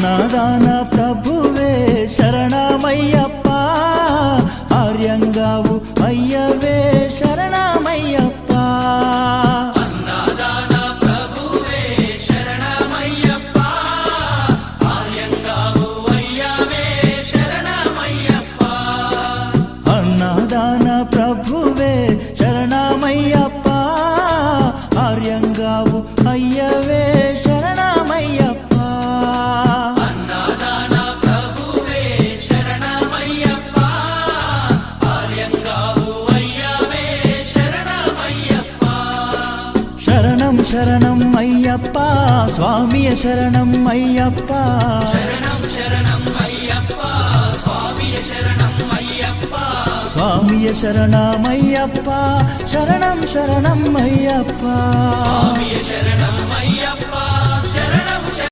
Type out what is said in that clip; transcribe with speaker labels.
Speaker 1: అన్నదాన ప్రభువే శరణమయ్యప్ప, ఆర్యంగావు అయ్యవే శరణమయ్యప్ప.
Speaker 2: అన్నదాన ప్రభువే శరణమయ్యప్ప, ఆర్యంగావు అయ్యవే శరణమయ్యప్ప.
Speaker 1: అన్నదాన ప్రభువే శరణమయ్యప్ప, ఆర్యంగావు అయ్యవే శరణమయ్యప్ప.
Speaker 2: అన్నదాన ప్రభువే శరణమయ్యప్ప, ఆర్యంగావు అయ్యవే శరణమయ్యప్ప.
Speaker 1: శరణం శరణం అయ్యప్ప, స్వామియ శరణం అయ్యప్ప.
Speaker 2: శరణం శరణం అయ్యప్ప, స్వామియ శరణం అయ్యప్ప.
Speaker 1: స్వామియ శరణమయ్యప్ప, శరణం శరణం అయ్యప్ప.
Speaker 2: స్వామియ శరణం అయ్యప్ప.